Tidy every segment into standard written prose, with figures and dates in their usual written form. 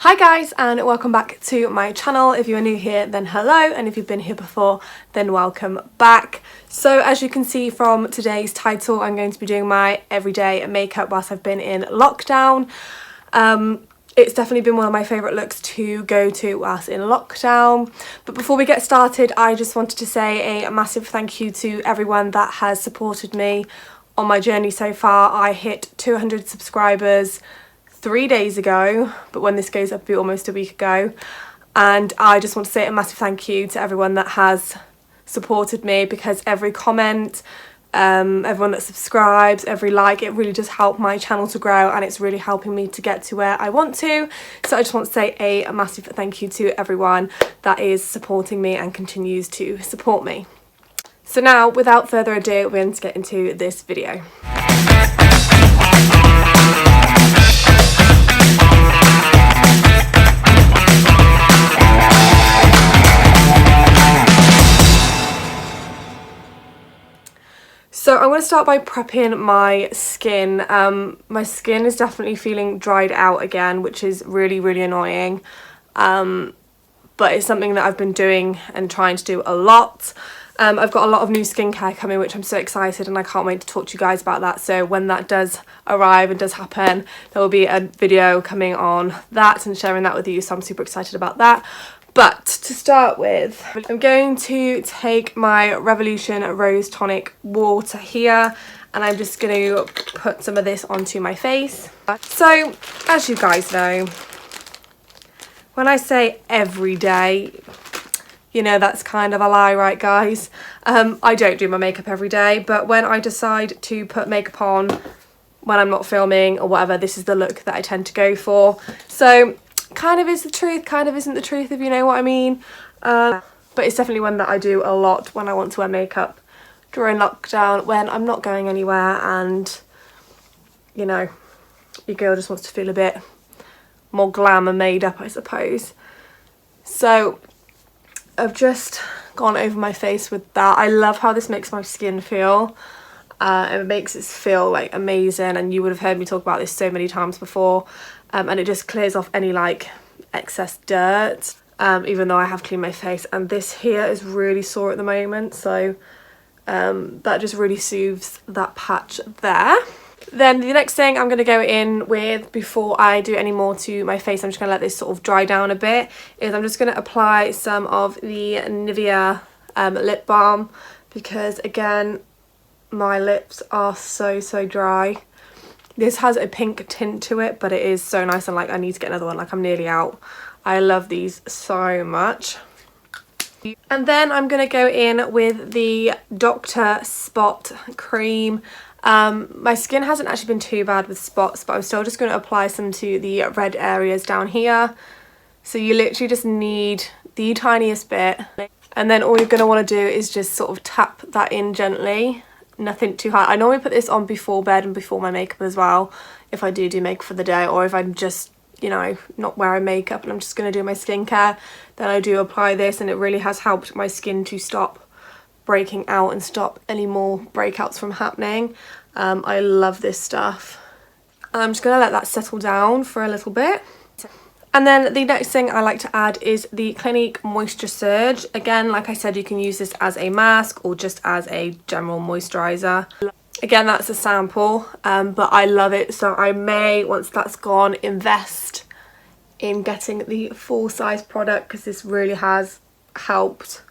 Hi guys, and welcome back to my channel. If you are new here, then hello, and if you've been here before, then welcome back. So as you can see from today's title, I'm going to be doing my everyday makeup whilst I've been in lockdown. It's definitely been one of my favourite looks to go to whilst in lockdown. But before we get started, I just wanted to say a massive thank you to everyone that has supported me on my journey so far. I hit 200 subscribers 3 days ago, but when this goes up, it'll be almost a week ago. And I just want to say a massive thank you to everyone that has supported me, because every comment, everyone that subscribes, every like, it really does help my channel to grow, and it's really helping me to get to where I want to. So I just want to say a massive thank you to everyone that is supporting me and continues to support me. So now, without further ado, we're going to get into this video. So I'm going to start by prepping my skin. My skin is definitely feeling dried out again, which is really annoying. But it's something that I've been doing and trying to do a lot. I've got a lot of new skincare coming, which I'm so excited, and I can't wait to talk to you guys about that. So when that does arrive and does happen, there will be a video coming on that and sharing that with you. So I'm super excited about that. But to start with, I'm going to take my Revolution Rose Tonic water here, and I'm just going to put some of this onto my face. So, as you guys know, when I say every day, you know that's kind of a lie, right guys? I don't do my makeup every day, but when I decide to put makeup on when I'm not filming or whatever, this is the look that I tend to go for. So kind of is the truth, kind of isn't the truth, if you know what I mean. But it's definitely one that I do a lot when I want to wear makeup during lockdown, when I'm not going anywhere and, you know, your girl just wants to feel a bit more glam and made up, I suppose. So I've just gone over my face with that. I love how this makes my skin feel. It makes it feel like amazing, and you would have heard me talk about this so many times before. And it just clears off any like excess dirt, even though I have cleaned my face, and this here is really sore at the moment, so that just really soothes that patch there. Then the next thing I'm going to go in with before I do any more to my face, I'm just going to let this sort of dry down a bit, is I'm just going to apply some of the Nivea lip balm, because again my lips are so dry. This has a pink tint to it, but it is so nice, and like I need to get another one, like I'm nearly out. I love these so much. And then I'm going to go in with the Dr. Spot cream. My skin hasn't actually been too bad with spots, but I'm still just going to apply some to the red areas down here. So you literally just need the tiniest bit, and then all you're going to want to do is just sort of tap that in gently. Nothing too hard. I normally put this on before bed and before my makeup as well, if I do makeup for the day, or if I'm just, you know, not wearing makeup and I'm just going to do my skincare, then I do apply this, and it really has helped my skin to stop breaking out and stop any more breakouts from happening. I love this stuff. I'm just going to let that settle down for a little bit. And then the next thing I like to add is the Clinique Moisture Surge. Again, like I said, you can use this as a mask or just as a general moisturiser. Again, that's a sample, but I love it, so I may, once that's gone, invest in getting the full size product, because this really has helped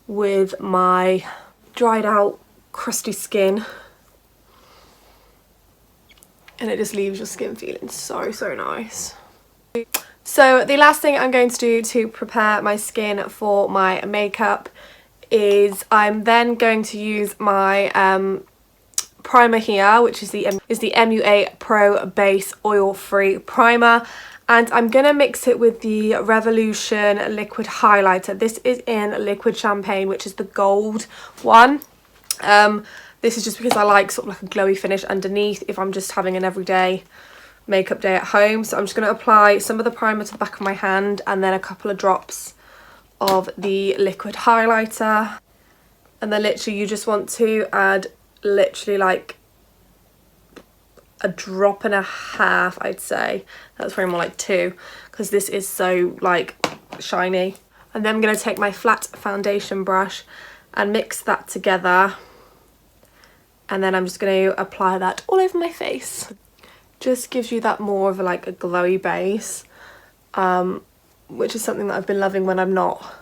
with my dried out, crusty skin. And it just leaves your skin feeling so nice. So the last thing I'm going to do to prepare my skin for my makeup is I'm then going to use my primer here, which is the MUA Pro Base Oil Free Primer, and I'm going to mix it with the Revolution Liquid Highlighter. This is in Liquid Champagne, which is the gold one. This is just because I like sort of like a glowy finish underneath if I'm just having an everyday makeup day at home. So I'm just going to apply some of the primer to the back of my hand, and then a couple of drops of the liquid highlighter, and then literally you just want to add literally like a drop and a half, I'd say. That's probably more like 2, because this is so like shiny. And then I'm going to take my flat foundation brush and mix that together, and then I'm just going to apply that all over my face. Just gives you that more of like a glowy base, which is something that I've been loving when I'm not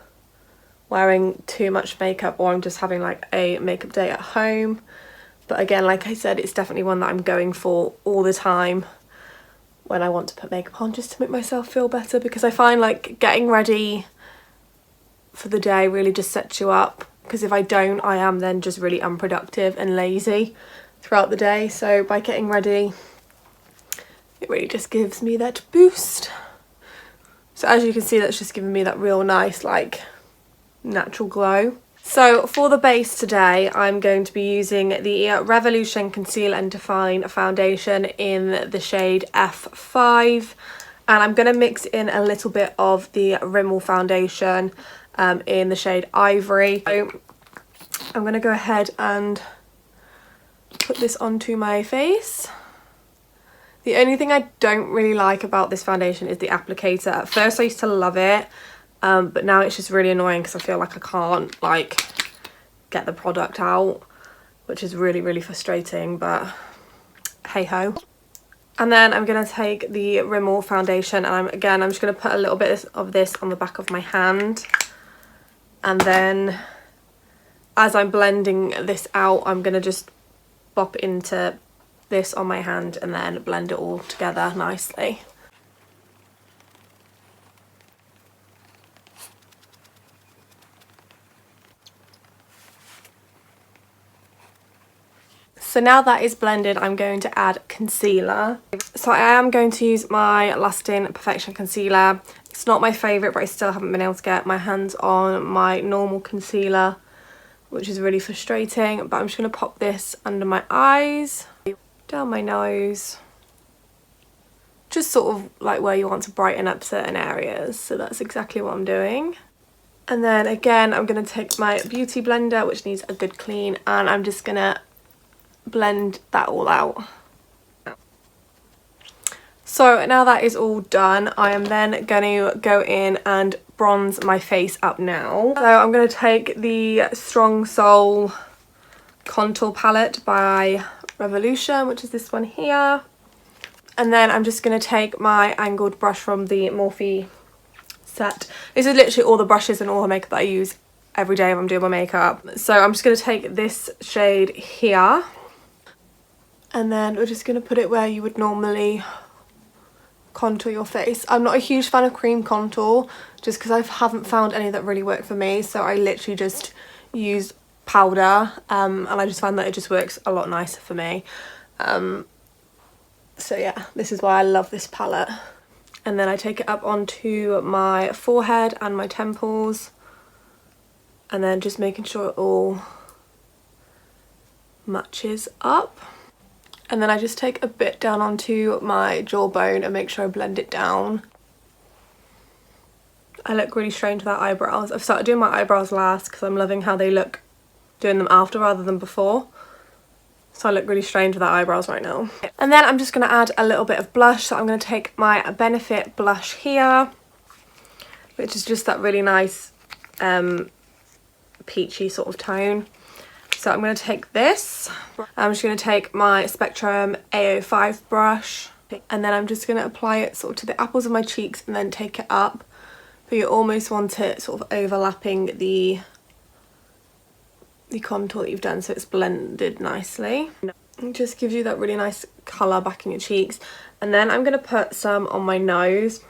wearing too much makeup, or I'm just having like a makeup day at home. But again, like I said, it's definitely one that I'm going for all the time when I want to put makeup on, just to make myself feel better, because I find like getting ready for the day really just sets you up, because if I don't, I am then just really unproductive and lazy throughout the day. So by getting ready, it really just gives me that boost. So as you can see, that's just giving me that real nice like natural glow. So for the base today, I'm going to be using the Revolution Conceal and Define Foundation in the shade F5, and I'm going to mix in a little bit of the Rimmel foundation in the shade Ivory. So I'm going to go ahead and put this onto my face. The only thing I don't really like about this foundation is the applicator. At first I used to love it, but now it's just really annoying because I feel like I can't like get the product out, which is really, really frustrating, but hey ho. And then I'm going to take the Rimmel foundation, and I'm just going to put a little bit of this on the back of my hand, and then as I'm blending this out, I'm going to just bop into this on my hand and then blend it all together nicely. So now that is blended, I'm going to add concealer. So I am going to use my Lasting Perfection concealer. It's not my favourite, but I still haven't been able to get my hands on my normal concealer, which is really frustrating. But I'm just going to pop this under my eyes, down my nose, just sort of like where you want to brighten up certain areas. So that's exactly what I'm doing. And then again, I'm going to take my beauty blender, which needs a good clean, and I'm just going to blend that all out. So now that is all done, I am then going to go in and bronze my face up now. So I'm going to take the Strong Soul contour palette by Revolution, which is this one here, and then I'm just going to take my angled brush from the Morphe set. This is literally all the brushes and all the makeup that I use every day when I'm doing my makeup. So I'm just going to take this shade here, and then we're just going to put it where you would normally contour your face. I'm not a huge fan of cream contour, just because I haven't found any that really work for me, so I literally just use powder, and I just find that it just works a lot nicer for me. So yeah, this is why I love this palette. And then I take it up onto my forehead and my temples, and then just making sure it all matches up. And then I just take a bit down onto my jawbone and make sure I blend it down. I look really strange with that eyebrows. I've started doing my eyebrows last because I'm loving how they look doing them after rather than before. So I look really strange with that eyebrows right now. And then I'm just going to add a little bit of blush. So I'm going to take my Benefit blush here, which is just that really nice peachy sort of tone. So I'm going to take this. I'm just going to take my Spectrum A05 brush, and then I'm just going to apply it sort of to the apples of my cheeks and then take it up. But you almost want it sort of overlapping the contour that you've done, so it's blended nicely. It just gives you that really nice colour back in your cheeks. And then I'm going to put some on my nose,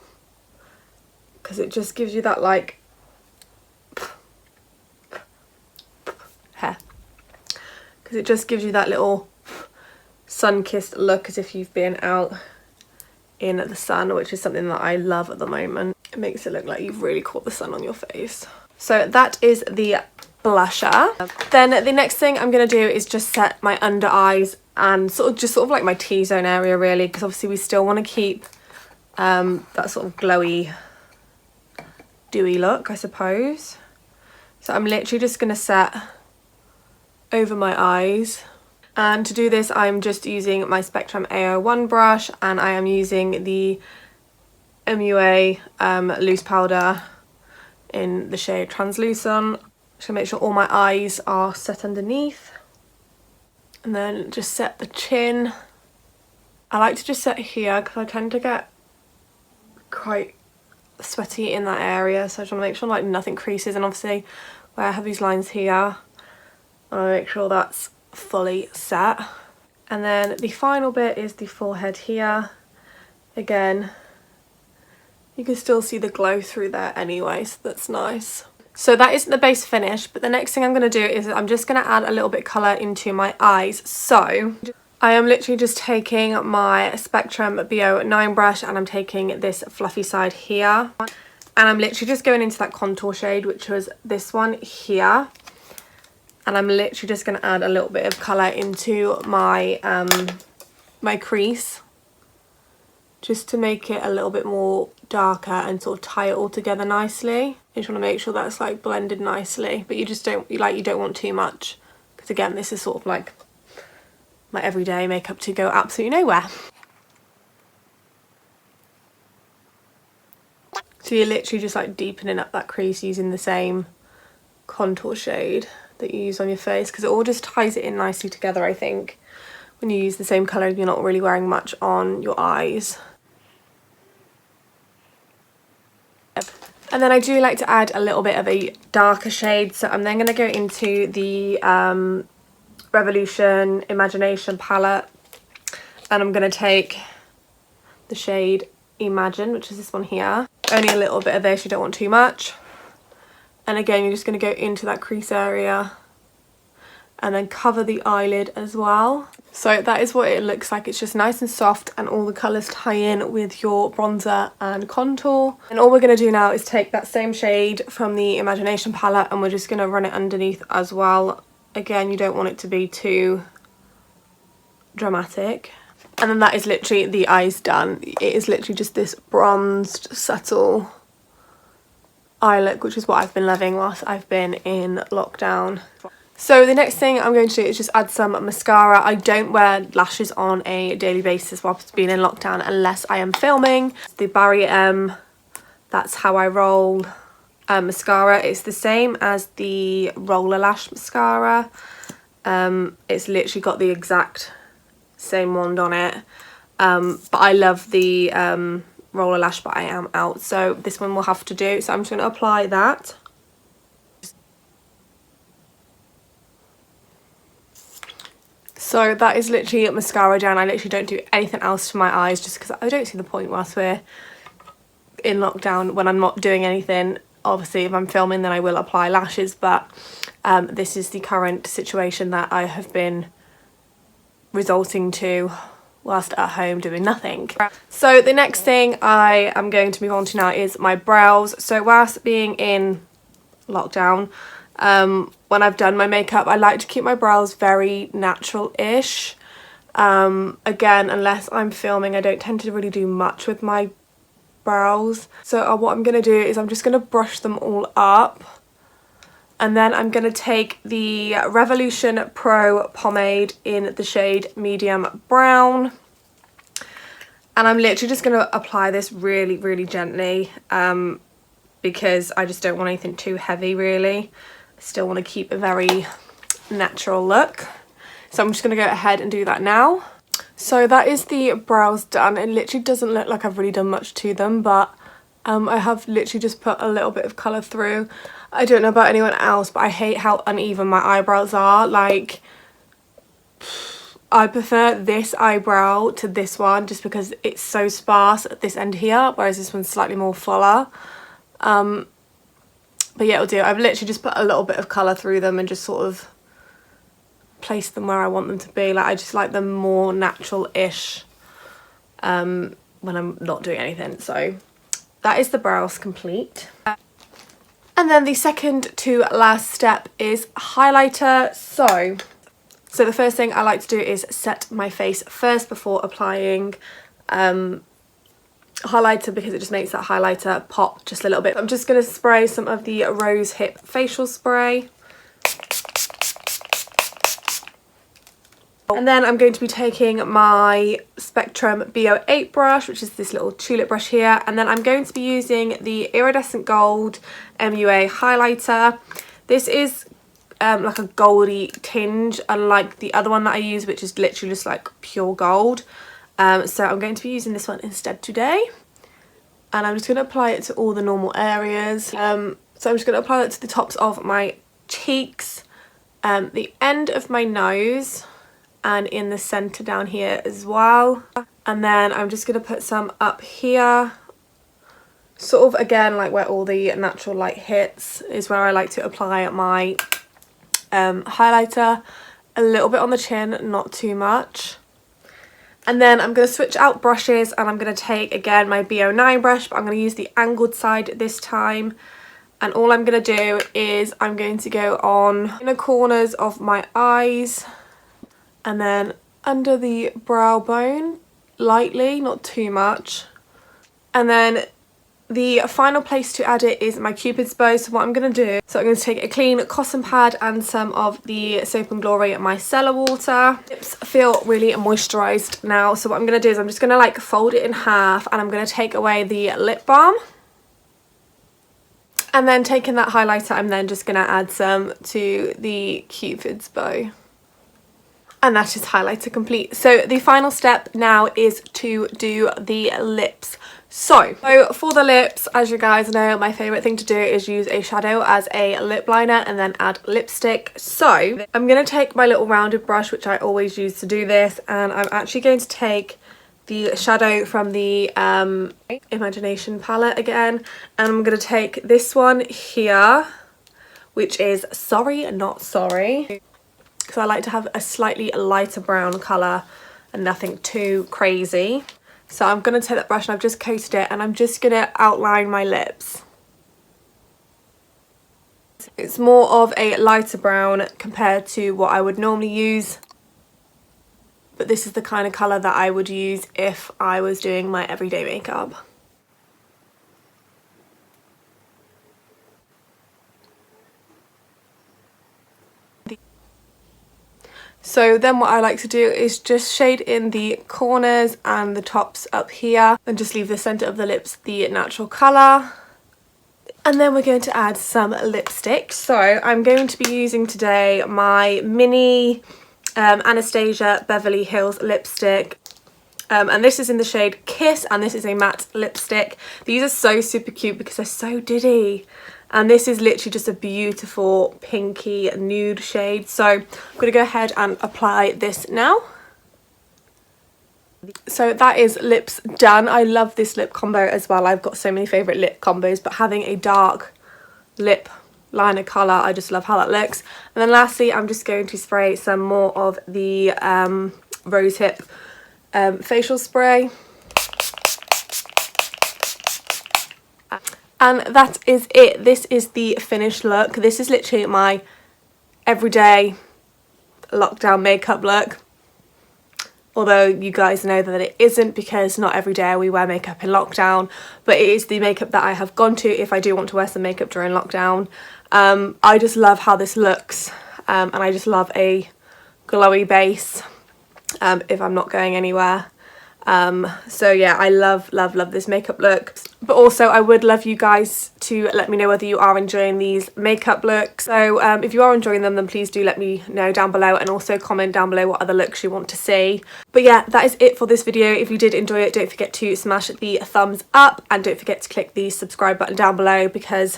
because it just gives you that like hair. Because it just gives you that little sun-kissed look, as if you've been out in the sun, which is something that I love at the moment. It makes it look like you've really caught the sun on your face. So that is the blusher. Then the next thing I'm going to do is just set my under eyes and sort of like my T-zone area, really, because obviously we still want to keep that sort of glowy, dewy look, I suppose. So I'm literally just going to set over my eyes, And to do this, I'm just using my Spectrum AO1 brush, and I am using the MUA loose powder in the shade Translucent. Just gonna make sure all my eyes are set underneath. And then just set the chin. I like to just set here because I tend to get quite sweaty in that area, so I just want to make sure like nothing creases, and obviously where I have these lines here, I want to make sure that's fully set. And then the final bit is the forehead here. Again, you can still see the glow through there anyway, so that's nice. So that is the base finish, but the next thing I'm going to do is I'm just going to add a little bit colour into my eyes. So I am literally just taking my Spectrum BO9 brush, and I'm taking this fluffy side here, and I'm literally just going into that contour shade, which was this one here, and I'm literally just going to add a little bit of colour into my my crease, just to make it a little bit more darker and sort of tie it all together nicely. You just want to make sure that's like blended nicely, but you just don't, you don't want too much, because again, this is sort of like my everyday makeup to go absolutely nowhere. So you're literally just like deepening up that crease using the same contour shade that you use on your face, because it all just ties it in nicely together, I think. When you use the same colour, you're not really wearing much on your eyes. And then I do like to add a little bit of a darker shade, so I'm then going to go into the Revolution Imagination palette, and I'm going to take the shade Imagine, which is this one here. Only a little bit of this, you don't want too much. And again, you're just going to go into that crease area and then cover the eyelid as well. So that is what it looks like. It's just nice and soft, and all the colours tie in with your bronzer and contour. And all we're going to do now is take that same shade from the Imagination palette, and we're just going to run it underneath as well. Again, you don't want it to be too dramatic. And then that is literally the eyes done. It is literally just this bronzed, subtle eye look, which is what I've been loving whilst I've been in lockdown. So the next thing I'm going to do is just add some mascara. I don't wear lashes on a daily basis whilst being in lockdown unless I am filming. The Barry M, that's how I roll. Mascara, it's the same as the Roller Lash mascara. It's literally got the exact same wand on it. But I love the Roller Lash, but I am out, so this one will have to do. So I'm just going to apply that. So that is literally mascara down. I literally don't do anything else to my eyes, just because I don't see the point whilst we're in lockdown when I'm not doing anything. Obviously, if I'm filming, then I will apply lashes, but this is the current situation that I have been resorting to whilst at home doing nothing. So the next thing I am going to move on to now is my brows. So whilst being in lockdown, when I've done my makeup, I like to keep my brows very natural-ish. Again, unless I'm filming, I don't tend to really do much with my brows. So what I'm going to do is I'm just going to brush them all up, and then I'm going to take the Revolution Pro pomade in the shade Medium Brown, and I'm literally just going to apply this really, really gently, because I just don't want anything too heavy really. I still want to keep a very natural look. So I'm just going to go ahead and do that now. So that is the brows done. It literally doesn't look like I've really done much to them, but I have literally just put a little bit of colour through. I don't know about anyone else, but I hate how uneven my eyebrows are. Like, I prefer this eyebrow to this one just because it's so sparse at this end here, whereas this one's slightly more fuller. But yeah, it'll do. I've literally just put a little bit of colour through them and just sort of place them where I want them to be. Like, I just like them more natural-ish when I'm not doing anything. So that is the brows complete. And then the second to last step is highlighter. So the first thing I like to do is set my face first before applying highlighter, because it just makes that highlighter pop just a little bit. I'm just going to spray some of the Rose Hip facial spray. And then I'm going to be taking my Spectrum BO8 brush, which is this little tulip brush here, and then I'm going to be using the Iridescent Gold MUA highlighter. This is like a goldy tinge, unlike the other one that I use, which is literally just like pure gold. So I'm going to be using this one instead today, and I'm just going to apply it to all the normal areas. So I'm just going to apply that to the tops of my cheeks, the end of my nose, and in the centre down here as well. And then I'm just going to put some up here, sort of again like where all the natural light hits is where I like to apply my highlighter. A little bit on the chin, not too much. And then I'm going to switch out brushes, and I'm going to take again my BO9 brush, but I'm going to use the angled side this time. And all I'm going to do is I'm going to go on inner corners of my eyes, and then under the brow bone, lightly, not too much. And then the final place to add it is my Cupid's bow. So what I'm going to do, so I'm going to take a clean cotton pad and some of the Soap and Glory micellar water. Lips feel really moisturised now, so what I'm going to do is I'm just going to like fold it in half, and I'm going to take away the lip balm. And then taking that highlighter, I'm then just going to add some to the Cupid's bow. And that is highlighter complete. So the final step now is to do the lips. So for the lips, as you guys know, my favourite thing to do is use a shadow as a lip liner and then add lipstick. So I'm going to take my little rounded brush, which I always use to do this, and I'm actually going to take the shadow from the Imagination palette again, and I'm going to take this one here, which is Sorry Not Sorry, because I like to have a slightly lighter brown colour and nothing too crazy. So I'm going to take that brush and I've just coated it, and I'm just going to outline my lips. It's more of a lighter brown compared to what I would normally use, but this is the kind of colour that I would use if I was doing my everyday makeup. So then what I like to do is just shade in the corners and the tops up here, and just leave the centre of the lips the natural colour. And then we're going to add some lipstick. So I'm going to be using today my mini Anastasia Beverly Hills lipstick. And this is in the shade Kiss, and this is a matte lipstick. These are so super cute because they're so diddy. And this is literally just a beautiful pinky nude shade. So I'm going to go ahead and apply this now. So that is lips done. I love this lip combo as well. I've got so many favourite lip combos, but having a dark lip liner colour, I just love how that looks. And then lastly, I'm just going to spray some more of the Rosehip facial spray. And that is it. This is the finished look. This is literally my everyday lockdown makeup look. Although you guys know that it isn't, because not every day we wear makeup in lockdown, but it is the makeup that I have gone to if I do want to wear some makeup during lockdown. I just love how this looks, and I just love a glowy base if I'm not going anywhere. So yeah, I love this makeup look. But also I would love you guys to let me know whether you are enjoying these makeup looks. So if you are enjoying them, then please do let me know down below, and also comment down below what other looks you want to see. But yeah, that is it for this video. If you did enjoy it, don't forget to smash the thumbs up, and don't forget to click the subscribe button down below, because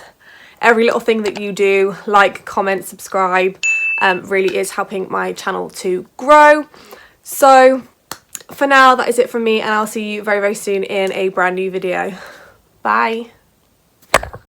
every little thing that you do, like, comment, subscribe, really is helping my channel to grow. So for now, that is it from me, and I'll see you very, very soon in a brand new video. Bye.